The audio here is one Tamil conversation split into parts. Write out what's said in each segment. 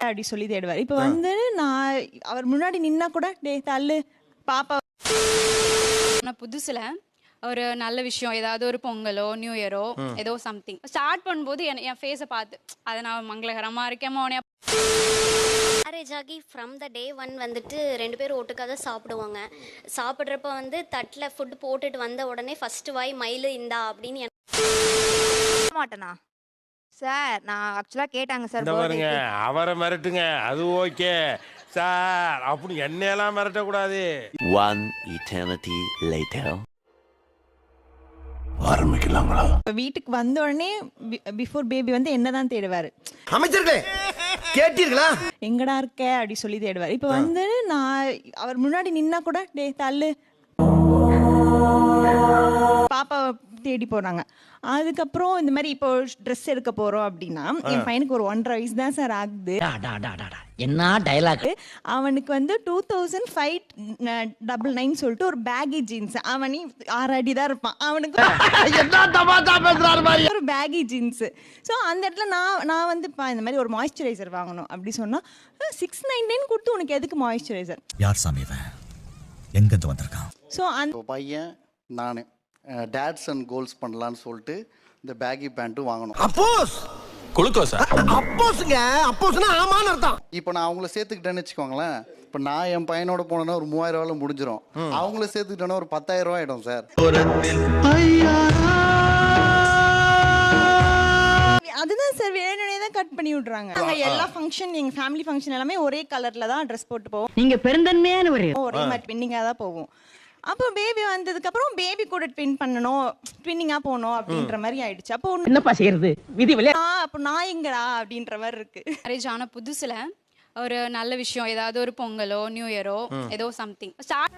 அப்படி சொல்லி தேடுவார். இப்போ வந்து நான் அவர் முன்னாடி நின்னா கூட தள்ளு பாப்பா. நான் புதுசுல ஒரு நல்ல விஷயம், ஏதாவது ஒரு பொங்கலோ நியூ இயரோ ஏதோ சம்திங் ஸ்டார்ட் பண்ணும்போது என் ஃபேஸை பார்த்து அதை நான் மங்களகரமா இருக்கேமா உனைய மேரேஜ் ஆகி ஃப்ரம் த டே ஒன் வந்துட்டு 2 பேரும் ஒட்டுக்காக தான் சாப்பிடுவாங்க. சாப்பிட்றப்ப வந்து தட்டில் ஃபுட் போட்டுட்டு வந்த உடனே ஃபர்ஸ்ட் வாய் மயிலு இந்தா அப்படின்னு மாட்டேனா சார்? நான் ஆக்சுவலா கேட்டாங்க சார். இந்த பாருங்க, அவரை மிரட்டுங்க, அது ஓகே சார், அப்படி என்னையெல்லாம் மிரட்டக்கூடாது. One eternity later. ஆரம்பிக்கலாங்களா? வீட்டுக்கு வந்த உடனே பிஃபோர் பேபி வந்து என்னதான் தேடுவாரு. அமைச்சர்களே கேட்டீர்களா? எங்கடா இருக்க அப்படி சொல்லி தேடுவார். இப்போ வந்து நான் அவர் முன்னாடி நின்னா கூட தள்ளு பாப்பா தேடி போறாங்க. அதுக்கப்புறம் இந்த மாதிரி இப்போ ட்ரெஸ் எடுக்க போறோம் அப்படின்னா, என் பையனுக்கு ஒரு 1.5 வயசு தான் சார் ஆகுது. என்ன டயலாக்? அவனுக்கு வந்து 2599 சொல்லிட்டு ஒரு பேகி ஜீன்ஸ், அவனி 6 அடி தான் இருப்பான், அவனுக்கு ஒரு பேகி ஜீன்ஸ். ஸோ அந்த இடத்துல நான் வந்து இந்த மாதிரி ஒரு மாய்ஸ்சரைசர் வாங்கணும் அப்படி சொன்னா 699 கொடுத்து உனக்கு எதுக்கு மாய்ஸ்சரைசர்? யார் சாமி இவன்? எங்கிருந்து வந்திருக்கான்? ஸோ அந்த பையன் நான் டேட்ஸ் அண்ட் கோல்ஸ் பண்ணலான்னு சொல்லிட்டு இந்த பேகி பேண்ட்டும் வாங்கணும். அப்போஸ் குளுக்கோஸா? அப்போஸ்ங்க, அப்போஸ்னா ஆமான்னு அர்த்தம். இப்போ நான் அவங்கள சேர்த்துக்கிட்டேன்னு வச்சுக்கோங்களேன், இப்போ நான் என் பையனோட போனேன்னா ஒரு 3000 ரூபாயில முடிஞ்சிடும். அவங்கள சேர்த்துக்கிட்டேன்னா ஒரு 10,000 ரூபாய் ஆயிடும் சார். அதுதான் சார், வேணும்னே தான் கட் பண்ணி விடுறாங்க. எல்லா ஃபங்க்ஷன், எங்க ஃபேமிலி ஃபங்க்ஷன் எல்லாமே ஒரே கலர்ல தான் ட்ரெஸ் போட்டு போவோம். நீங்க பெருந்தன்மையான ஒரே மாதிரி ட்வின்னிங்காக தான் போவோம். அப்போ பேபி வந்ததுக்கு அப்புறம் பேபி கூட ட்வின் பண்ணணும், ட்வின்னிங்கா போகணும் அப்படின்ற மாதிரி ஆயிடுச்சு. அப்போ என்னப்பா செய்யறது? விதி விளையா. அப்போ நான் எங்கடா அப்படின்ற மாதிரி இருக்கு. மேரேஜ் ஆன புதுசுல ஒரு நல்ல விஷயம், ஏதாவது ஒரு பொங்கலோ நியூ இயரோ ஏதோ சம்திங் ஸ்டார்ட்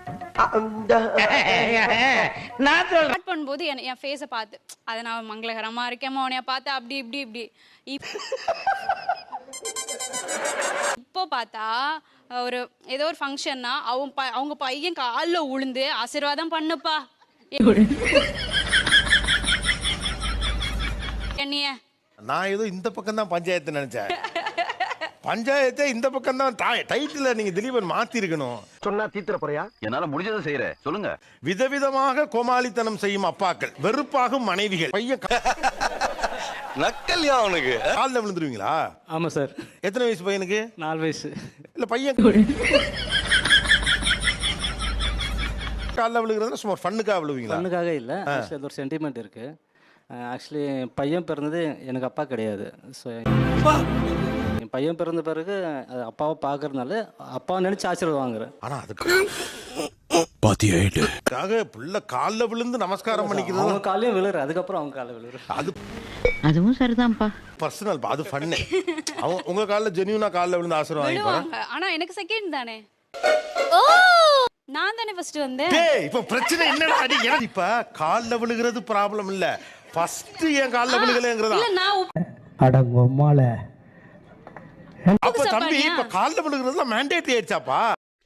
பண்ணும்போது என் ஃபேஸை பார்த்து அதை நான் மங்களகரமா இருக்கேமா உனைய பார்த்து அப்படி இப்படி இப்படி இப்போ பார்த்தா ஒரு ஏதோ ஒரு ஃபங்க்ஷன்னா அவங்க பையன் காலில் உளுந்து ஆசீர்வாதம் பண்ணுப்பா என்னைய. நான் ஏதோ இந்த பக்கம் தான் பஞ்சாயத்து நினைச்சேன். பஞ்சாயத்தை இந்த பக்கம் தான் டைட்டில் நீங்க திலீபன் மாத்தி இருக்கணும். சொன்னா தீத்துற போறியா? என்னால முடிஞ்சதை செய்யறேன், சொல்லுங்க. விதவிதமாக கோமாளித்தனம் செய்யும் அப்பாக்கள், வெறுப்பாகும் மனைவிகள். பையன் நக்கல்யா அவனுக்கு. காலில் விழுந்துருவீங்களா? ஆமா சார். எத்தனை வயசு பையனுக்கு? 4 வயசு. இல்ல பையன் காலில் விழுகிறதுனா சும்மா ஃபன்னுக்காக விழுவீங்களா? ஃபன்னுக்காக இல்லை, அது ஒரு சென்டிமெண்ட் இருக்கு. ஆக்சுவலி பையன் பிறந்தது எனக்கு அப்பா கிடையாது. ஸோ என் பையன் பிறந்த பிறகு அப்பாவை பார்க்கறதுனால அப்பாவை நினைச்சு ஆசீர்வாதம் வாங்குறேன். ஆனா அதுக்காக புள்ள காலில் விழுந்து நமஸ்காரம் பண்ணிக்கிறது. அவங்க காலையும் விழுற, அதுக்கப்புறம் அவங்க காலை விழுற. அதுவும் சரிதான்ப்பா. பர்சனல், அது ஃபன்னு. உங்க காலில் ஜெனியூனா காலில் விழுந்து ஆசீர்வாதம் விழுவாங்க. ஆனா எனக்கு செகண்ட் தானே, நான் தானே ஃபர்ஸ்ட் வந்தேன். இப்ப பிரச்சனை என்னடா? இப்ப காலில் விழுகிறது ப்ராப்ளம் இல்ல, ஃபர்ஸ்ட் ஏன் காலில் விழுகலங்கிறதா? இல்ல நான் அடங்கம்மால. அப்ப தம்பி இப்ப காலில் விழுகிறதுல மேண்டேட்டரி ஆயிடுச்சாப்பா?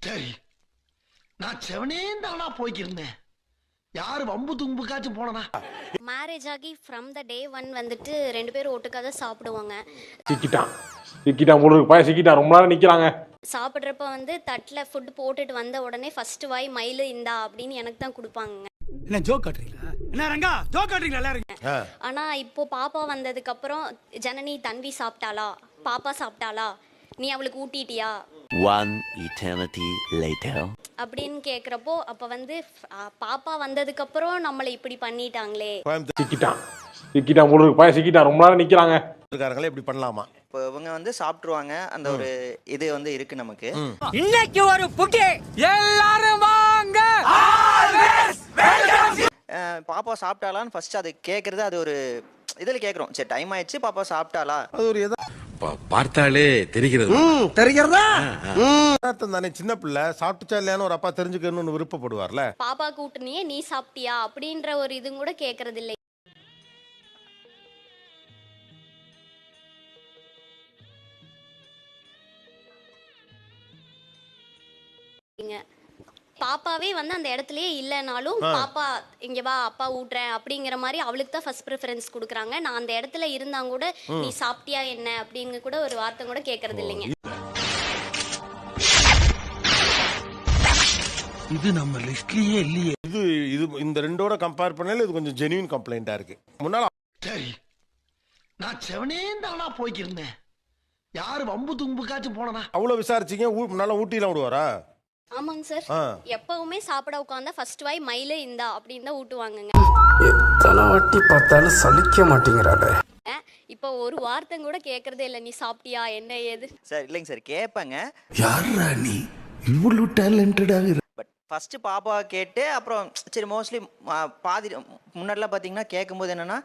சரி, நான் செவனே தானா போய்க்கிருந்தேன். யாரு வம்பு தும்புக்காச்சும் போனா? மேரேஜ் ஆகி ஃப்ரம் த டே ஒன் வந்துட்டு 2 பேரும் ஒட்டுக்காக தான் சாப்பிடுவாங்க. சிக்கிட்டான் போல இருக்கு, பையன் சிக்கிட்டான், ரொம்ப நேரம் நிக்கிறாங்க. சாப்பிட்றப்ப வந்து தட்டில் ஃபுட் போட்டுட்டு வந்த உடனே ஃபர்ஸ்ட் வாய் மயிலு இந்தா அப்படின்னு எனக்கு தான் கொடுப்பாங்க. என்ன ஜோக் காட்டுறீங்களா? என்ன ரங்கா ஜோக் காட்டுறீங்களா எல்லாரும்? ஆனா இப்போ பாப்பா வந்ததுக்கு அப்புறம் ஜனனி தன்வி சாப்பிட்டாளா, பாப்பா சாப்பிட்டாளா, நீ அவளுக்கு ஊட்டிட்டியா? One eternity later. அப்படின்னு கேக்குறப்போ அப்ப வந்து பாப்பா வந்ததுக்கு அப்புறம் நம்மளை இப்படி பண்ணிட்டாங்களே. சிக்கிட்டான் போல இருக்கு, பையன் சிக்கிட்டான், ரொம்ப நேரம் நிக்கிறாங்க. இருக்காங்களே இப்படி பண்ணலாமா? இப்போ இவங்க வந்து சாப்பிட்டுருவாங்க, அந்த ஒரு இது வந்து இருக்கு நமக்கு. இன்னைக்கு ஒரு புட்டி எல்லாரும் வாங்க. பாப்பா சாப்பிட்டாலான்னு ஃபர்ஸ்ட் அது கேட்கறது, அது ஒரு இதில் கேட்குறோம். சரி டைம் ஆயிடுச்சு, பாப்பா சாப்பிட்டாளா? அது ஒரு பார்த்தாலே தெரிகிறது. தெரிகிறதா? தானே, சின்ன பிள்ளை சாப்பிட்டுச்சா இல்லையான்னு ஒரு அப்பா தெரிஞ்சுக்கணும்னு விருப்பப்படுவார்ல. பாப்பா கூட்டணியே நீ சாப்பிட்டியா அப்படின்ற ஒரு இது கூட கேட்கறது இல்லை. பாப்பாவே வந்து அந்த இடத்துலயே இல்லைனாலும் பாப்பா இங்க வா அப்பா ஊட்டுறேன் அப்படிங்கிற மாதிரி அவளுக்கு தான் ஃபர்ஸ்ட் ப்ரிஃபரன்ஸ் கொடுக்குறாங்க. நான் அந்த இடத்துல இருந்தா கூட நீ சாப்பிட்டியா என்ன அப்படின்னு கூட ஒரு வார்த்தை கூட கேட்கறது இல்லைங்க. இது நம்ம லிஸ்ட்லயே இல்லையே. இது இது இந்த ரெண்டோட கம்பேர் பண்ணல இது கொஞ்சம் ஜெனியூன் கம்ப்ளைண்டா இருக்கு. முன்னால சரி, நான் செவனேந்தானா போய்க்கிருந்தேன். யாரு வம்பு தும்புக்காச்சும் போனா அவ்வளவு விசாரிச்சீங்க. முன்னால ஊட்டிலாம் விடுவாரா? ஆமாங்க சார். எப்பவுமே சாப்பிட உட்காந்தா ஃபர்ஸ்ட் வாய் மயில இந்தா அப்படின்னு தான் ஊட்டுவாங்கங்க. எத்தனை வாட்டி பார்த்தாலும் சலிக்க மாட்டேங்கிறாளே. இப்போ ஒரு வார்த்தை கூட கேட்கறதே இல்லை, நீ சாப்பிட்டியா என்ன ஏது. சார் இல்லைங்க சார், கேட்பேங்க. யாரா நீ இவ்வளவு டேலண்டடாக இரு. பட் ஃபஸ்ட்டு பாப்பா கேட்டு அப்புறம் சரி மோஸ்ட்லி பாதி முன்னாடிலாம் பார்த்தீங்கன்னா கேட்கும்போது என்னென்னா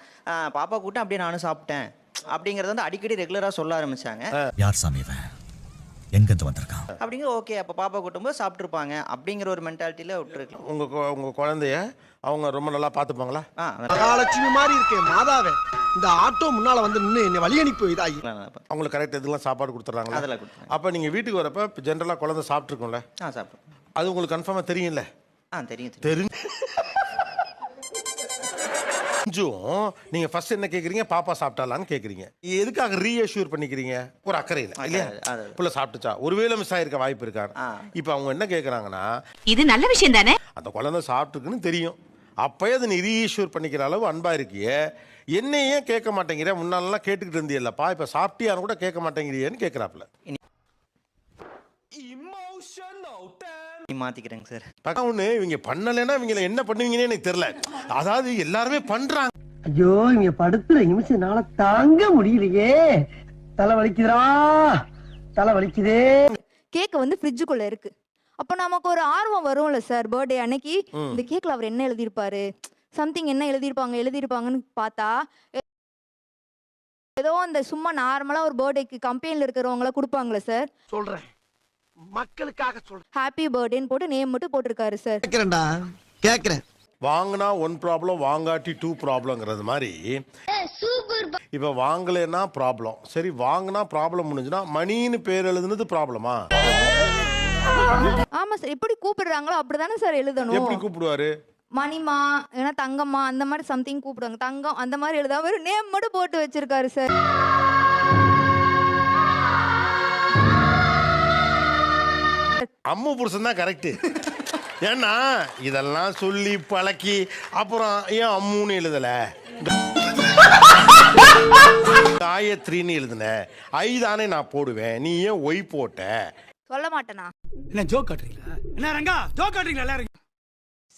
பாப்பா கூட்டம் அப்படியே நானும் சாப்பிட்டேன் அப்படிங்கிறத வந்து அடிக்கடி ரெகுலராக சொல்ல ஆரம்பித்தாங்க. யார் சாமி இவன்? எங்கேருந்து வந்திருக்கான்? அப்படிங்கிற ஓகே அப்போ பாப்பா கூட்டும்போது சாப்பிட்ருப்பாங்க அப்படிங்கிற ஒரு மென்டாலிட்டியில் விட்டுருக்கலாம். உங்கள் குழந்தைய அவங்க ரொம்ப நல்லா பார்த்துப்பாங்களா? மகாலட்சுமி மாதிரி இருக்கேன் மாதாவே. இந்த ஆட்டோ முன்னால வந்து நின்று என்னை வழி அனுப்பி இதாகி அவங்களுக்கு கரெக்ட் இதெல்லாம் சாப்பாடு கொடுத்துட்றாங்களா? அதெல்லாம் கொடுத்தாங்க. அப்போ நீங்கள் வீட்டுக்கு வரப்போ இப்போ ஜென்ரலாக குழந்தை சாப்பிட்ருக்கோம்ல? சாப்பிட்றோம். அது உங்களுக்கு கன்ஃபார்மாக தெரியும்ல? தெரியும். கொஞ்சம் நீங்கள் ஃபர்ஸ்ட் என்ன கேட்குறீங்க? பாப்பா சாப்பிட்டாலான்னு கேட்குறீங்க. எதுக்காக ரீஅஷ்யூர் பண்ணிக்கிறீங்க? ஒரு அக்கறையில் இல்லையா? புள்ள சாப்பிட்டுச்சா, ஒருவேளை மிஸ் ஆகிருக்க வாய்ப்பு இருக்கான்னு. இப்போ அவங்க என்ன கேட்குறாங்கன்னா, இது நல்ல விஷயம் தானே? அந்த குழந்தை சாப்பிட்டுருக்குன்னு தெரியும், அப்போயே அதை நீ ரீஇஷ்யூர் பண்ணிக்கிற அளவு அன்பா இருக்கியே, என்னையே கேட்க மாட்டேங்கிற, முன்னாலெல்லாம் கேட்டுக்கிட்டு இருந்தியல்லப்பா, இப்போ சாப்பிட்டியான்னு கூட கேட்க மாட்டேங்கிறியேன்னு கேட்குறாப்புல. மாத்திக்கிறேங்க சார். ஒன்று இவங்க பண்ணலைன்னா இவங்களை என்ன பண்ணுவீங்கன்னு எனக்கு தெரியல. அதாவது எல்லாருமே பண்றாங்க. ஐயோ இங்க படுத்துற நிமிஷம்னால தாங்க முடியலையே. தலை வலிக்குதுடா, தலை வலிக்குதே. கேக் வந்து ஃப்ரிட்ஜுக்குள்ள இருக்கு. அப்போ நமக்கு ஒரு ஆர்வம் வரும்ல சார். பர்த்டே அன்னைக்கு இந்த கேக்ல அவர் என்ன எழுதியிருப்பாரு, சம்திங் என்ன எழுதியிருப்பாங்கன்னு பார்த்தா ஏதோ அந்த சும்மா நார்மலா ஒரு பர்த்டேக்கு கம்பெனில இருக்கிறவங்கள கொடுப்பாங்களே சார். சொல்றேன் மக்களுக்காக சொல்றேன். ஹாப்பி பர்த்டேன்னு போட்டு நேம் மட்டும் போட்டிருக்காரு சார். கேக்குறேன். வாங்கினா 1 ப்ராப்ளம், வாங்காட்டி 2 ப்ராப்ளம்ங்கிறது மாதிரி. இப்போ வாங்கலைன்னா ப்ராப்ளம், சரி வாங்கினா ப்ராப்ளம் முடிஞ்சுன்னா மணின்னு பேர் எழுதுனது ப்ராப்ளமா? ஆமா சார், எப்படி கூப்பிடுறாங்களோ அப்படிதானே சார் எழுதணும். எப்படி கூப்பிடுவாரு? மணிமா ஏன்னா தங்கம்மா அந்த மாதிரி சம்திங் கூப்பிடுவாங்க. தங்கம் அந்த மாதிரி எழுதாம ஒரு நேம் மட்டும் போட்டு வச்சிருக்காரு சார். அம்மு புருஷன் தான் கரெக்ட். ஏன்னா இதெல்லாம் சொல்லி பழக்கி அப்புறம் ஏன் அம்முன்னு எழுதல, காயத்ரின்னு எழுதுன, ஐதானே நான் போடுவேன், நீ ஏன் ஒய் போட்ட? சொல்ல மாட்டேனா? என்ன ஜோக் காட்டுறீங்களா? என்ன ரங்கா ஜோக் காட்டுறீங்களா எல்லாரும்?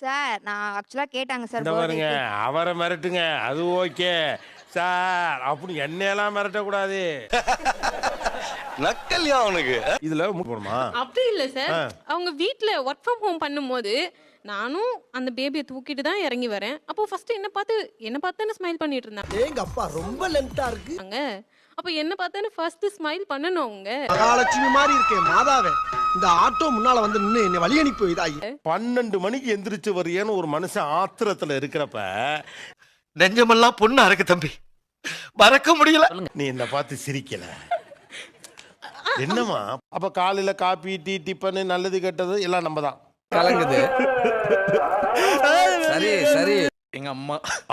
சார் நான் ஆக்சுவலா கேட்டாங்க சார். பாருங்க அவரை மிரட்டுங்க, அது ஓகே சார், அப்படி என்னையெல்லாம் மிரட்டக்கூடாது. நக்கல்யா அவனுக்கு. இதுல போடுமா? அப்படி இல்லை சார். அவங்க வீட்டில் ஒர்க் ஃப்ரம் ஹோம் பண்ணும்போது நானும் அந்த பேபியை தூக்கிட்டு தான் இறங்கி வரேன். அப்போ ஃபர்ஸ்ட் என்ன பார்த்து ஸ்மைல் பண்ணிட்டு இருந்தாங்க. எங்க அப்பா ரொம்ப லென்த்தா இருக்கு. அப்போ என்ன பார்த்தானு ஃபர்ஸ்ட் ஸ்மைல் பண்ணணும் அவங்க. மகாலட்சுமி மாதிரி இருக்கேன் மாதாவே. இந்த ஆட்டோ முன்னால வந்து நின்று என்னை வழி அனுப்பி இதாகி 12 மணிக்கு எந்திரிச்சு வரையன்னு ஒரு மனுஷன் ஆத்திரத்துல இருக்கிறப்ப நெஞ்சமெல்லாம் பொண்ணா இருக்கு தம்பி, மறக்க முடியல. நீ என்ன பார்த்து சிரிக்கல என்னமா? அப்ப காலையில காபி டீ டிஃபன் நல்லது கெட்டது எல்லாம் நம்ம தான் கலங்குது. சரி எங்க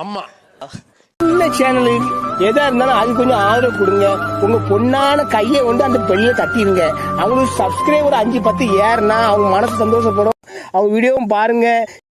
அம்மா சேனல் எதா இருந்தாலும் அது கொஞ்சம் ஆதரவு கொடுங்க. உங்க பொண்ணான கையை கொண்டு அந்த பெண்ணில தட்டிடுங்க. அவங்களுக்கு சப்ஸ்கிரைபர் 5-10 ஏறுனா அவங்க மனசு சந்தோஷப்படும். அவங்க வீடியோவும் பாருங்க.